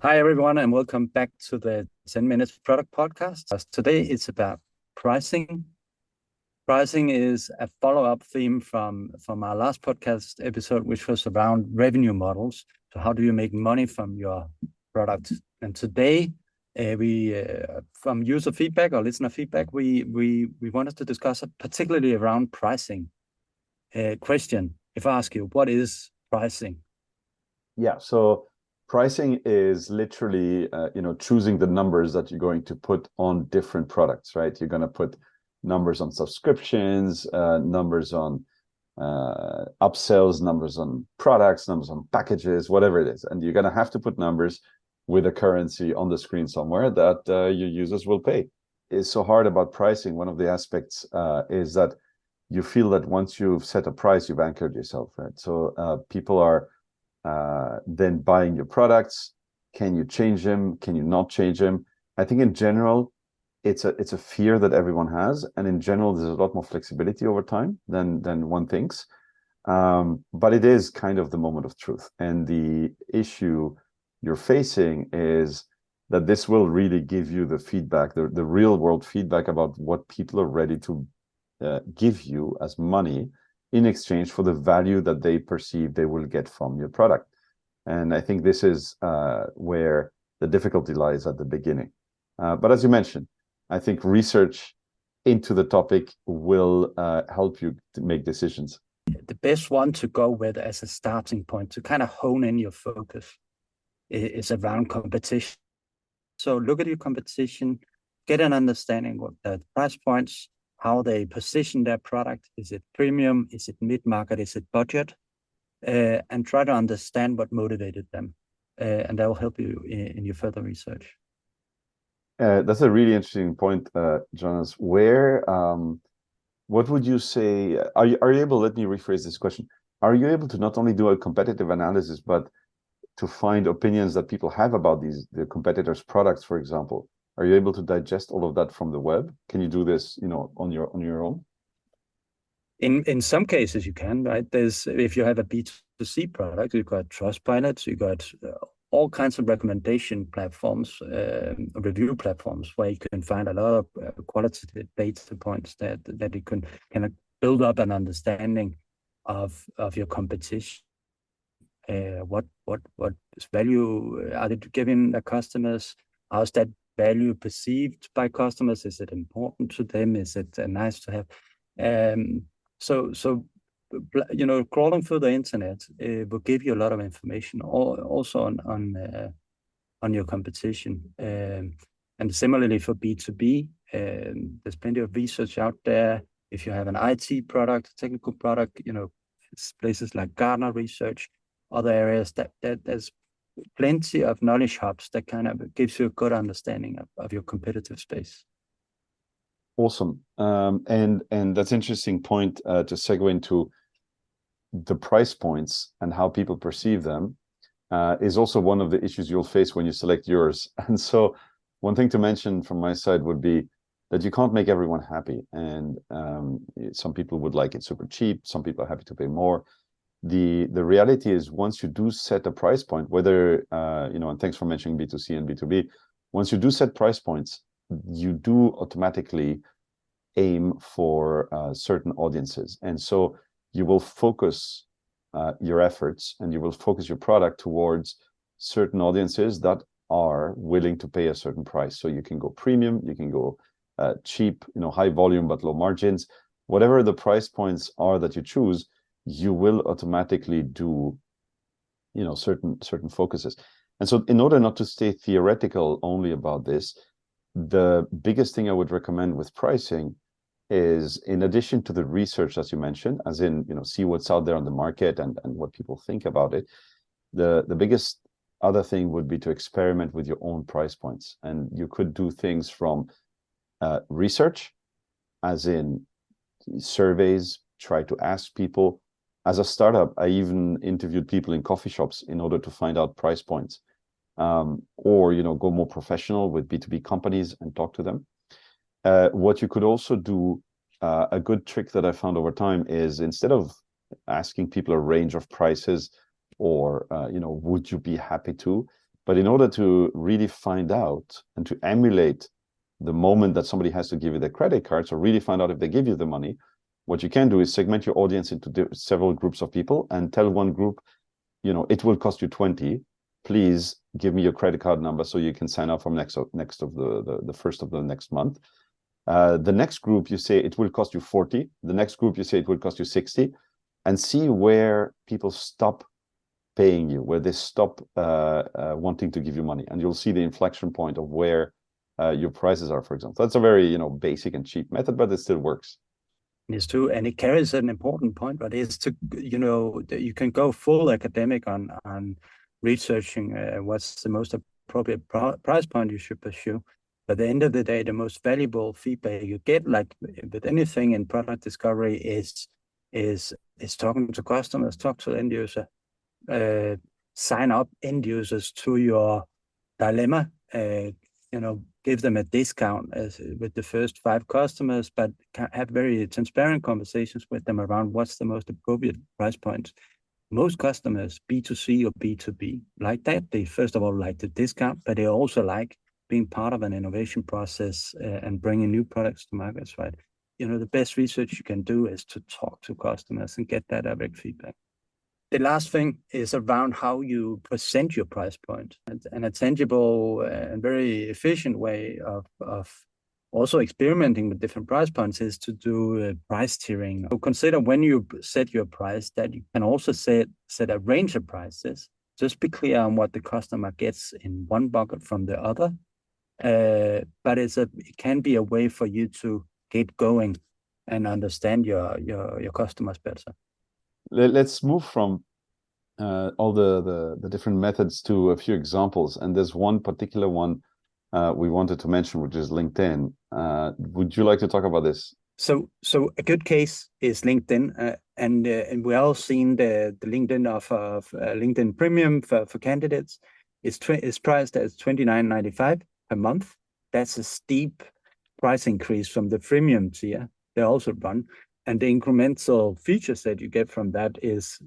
Hi, everyone, and welcome back to the 10 Minutes Product Podcast. Today, it's about pricing. Pricing is a follow-up theme from our last podcast episode, which was around revenue models. So how do you make money from your product? And today, from user feedback or listener feedback, we wanted to discuss it particularly around pricing. Christian, if I ask you, what is pricing? Yeah, so pricing is literally, choosing the numbers that you're going to put on different products, right? You're going to put numbers on subscriptions, numbers on upsells, numbers on products, numbers on packages, whatever it is. And you're going to have to put numbers with a currency on the screen somewhere that your users will pay. It's so hard about pricing. One of the aspects is that you feel that once you've set a price, you've anchored yourself, right? So people are then buying your products. Can you change them? Can you not change them? I think in general, it's a fear that everyone has, and in general, there's a lot more flexibility over time than one thinks. But it is kind of the moment of truth, and the issue you're facing is that this will really give you the feedback, the real world feedback about what people are ready to give you as money in exchange for the value that they perceive they will get from your product. And I think this is where the difficulty lies at the beginning. But as you mentioned, I think research into the topic will help you to make decisions. The best one to go with as a starting point to kind of hone in your focus is around competition. So look at your competition, get an understanding of the price points, how they position their product. Is it premium? Is it mid-market? Is it budget? And try to understand what motivated them. And that will help you in your further research. That's a really interesting point, Jonas. What would you say? Are you able? Let me rephrase this question. Are you able to not only do a competitive analysis, but to find opinions that people have about the competitors' products, for example? Are you able to digest all of that from the web? Can you do this, on your own? In some cases, you can, right? If you have a B2C product, you've got Trustpilot, you've got all kinds of recommendation platforms, review platforms, where you can find a lot of qualitative data points that you can kind of build up an understanding of your competition. What value are they giving the customers? How's that value perceived by customers? Is it important to them? Is it nice to have? So crawling through the internet will give you a lot of information, also on your competition. And similarly for B2B, there's plenty of research out there. If you have an IT product, technical product, it's places like Gartner Research, other areas that there's plenty of knowledge hubs that kind of gives you a good understanding of your competitive space. Awesome. And that's an interesting point to segue into the price points and how people perceive them is also one of the issues you'll face when you select yours. And so one thing to mention from my side would be that you can't make everyone happy. And some people would like it super cheap. Some people are happy to pay more. The reality is once you do set a price point, whether, and thanks for mentioning B2C and B2B, once you do set price points, you do automatically aim for certain audiences. And so you will focus your efforts and you will focus your product towards certain audiences that are willing to pay a certain price. So you can go premium, you can go cheap, high volume but low margins. Whatever the price points are that you choose, you will automatically do, certain focuses. And so in order not to stay theoretical only about this, the biggest thing I would recommend with pricing is, in addition to the research that you mentioned, as in, see what's out there on the market and what people think about it, the biggest other thing would be to experiment with your own price points. And you could do things from research, as in surveys, try to ask people. As a startup, I even interviewed people in coffee shops in order to find out price points. Or go more professional with B2B companies and talk to them. What you could also do, a good trick that I found over time, is instead of asking people a range of prices or would you be happy to, But in order to really find out and to emulate the moment that somebody has to give you their credit card, so really find out if they give you the money, what you can do is segment your audience into several groups of people and tell one group, it will cost you 20. Please give me your credit card number so you can sign up from the first of the next month. The next group, you say it will cost you 40. The next group, you say it will cost you 60, and see where people stop paying you, where they stop wanting to give you money, and you'll see the inflection point of where your prices are, for example. That's a very basic and cheap method, but it still works. It's true, and it carries an important point, but it's to you can go full academic on researching what's the most appropriate price point you should pursue. But at the end of the day, the most valuable feedback you get, like with anything in product discovery, is talking to customers, talk to the end user, sign up end users to your dilemma. Give them a discount with the first 5 customers, but have very transparent conversations with them around what's the most appropriate price point. Most customers, B2C or B2B, like that. They first of all like the discount, but they also like being part of an innovation process and bringing new products to markets, right? The best research you can do is to talk to customers and get that direct feedback. The last thing is around how you present your price point, and a tangible and very efficient way of also experimenting with different price points is to do price tiering. So consider when you set your price that you can also set a range of prices. Just be clear on what the customer gets in one bucket from the other. But it can be a way for you to get going and understand your customers better. Let's move from all the different methods to a few examples. And there's one particular one we wanted to mention, which is LinkedIn. Would you like to talk about this? So a good case is LinkedIn, and we all seen the LinkedIn of LinkedIn Premium for candidates. It's priced as $29.95 per month. That's a steep price increase from the premium tier they also run, and the incremental features that you get from that is,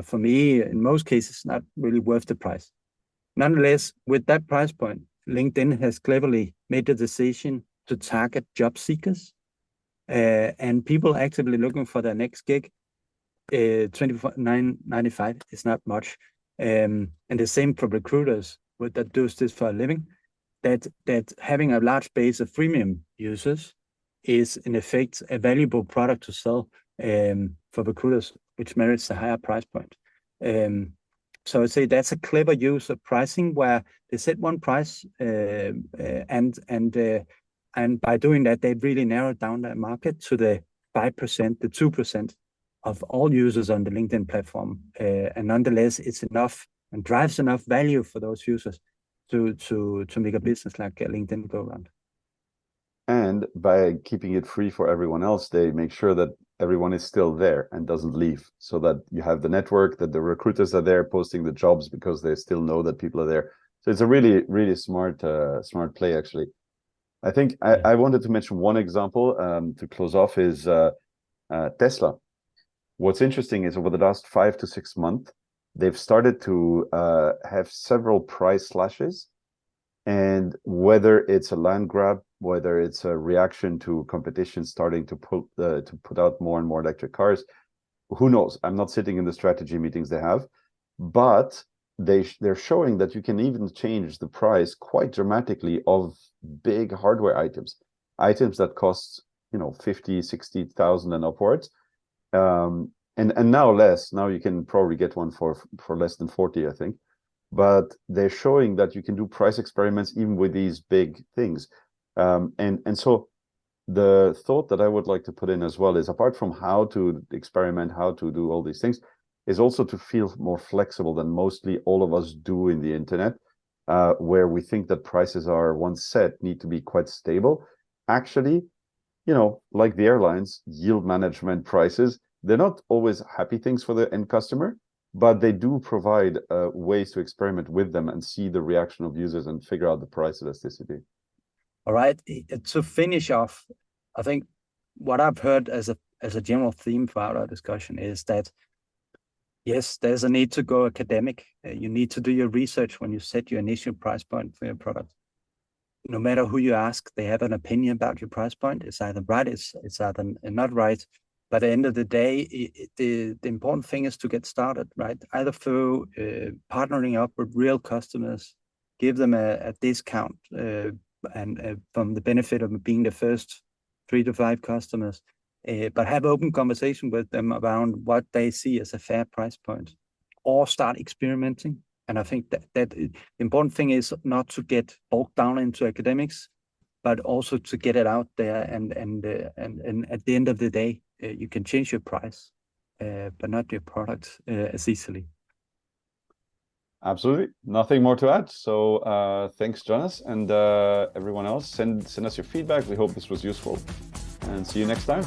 for me, in most cases, not really worth the price. Nonetheless, with that price point, LinkedIn has cleverly made the decision to target job seekers and people actively looking for their next gig. $29.95 is not much. And the same for recruiters that do this for a living, that having a large base of freemium users is, in effect, a valuable product to sell for recruiters, which merits a higher price point. So I'd say that's a clever use of pricing where they set one price and by doing that, they really narrowed down their market to the 5%, the 2% of all users on the LinkedIn platform. And nonetheless, it's enough and drives enough value for those users to make a business like LinkedIn go around. And by keeping it free for everyone else, they make sure that everyone is still there and doesn't leave, so that you have the network, that the recruiters are there posting the jobs because they still know that people are there. So it's a really, really smart play, actually. I think I wanted to mention one example to close off is Tesla. What's interesting is over the last 5 to 6 months, they've started to have several price slashes. And whether it's a land grab, whether it's a reaction to competition starting to put out more and more electric cars, who knows? I'm not sitting in the strategy meetings they have, but they're showing that you can even change the price quite dramatically of big hardware items that cost 50, 60,000 and upwards, and now less. Now you can probably get one for less than 40, I think. But they're showing that you can do price experiments even with these big things. And so the thought that I would like to put in as well is, apart from how to experiment, how to do all these things, is also to feel more flexible than mostly all of us do in the internet, where we think that prices are once set, need to be quite stable. Actually, like the airlines, yield management prices, they're not always happy things for the end customer, but they do provide ways to experiment with them and see the reaction of users and figure out the price elasticity. All right. To finish off, I think what I've heard as a general theme throughout our discussion is that Yes, there's a need to go academic. You need to do your research when you set your initial price point for your product. No matter who you ask, they have an opinion about your price point. It's either right, it's either not right. But at the end of the day, the important thing is to get started, right? Either through partnering up with real customers, give them a discount, and from the benefit of being the first 3 to 5 customers, but have open conversation with them around what they see as a fair price point, or start experimenting. And I think that the important thing is not to get bogged down into academics, but also to get it out there. And at the end of the day, you can change your price, but not your product as easily. Absolutely. Nothing more to add. So thanks, Jonas, and everyone else. Send us your feedback. We hope this was useful, and see you next time.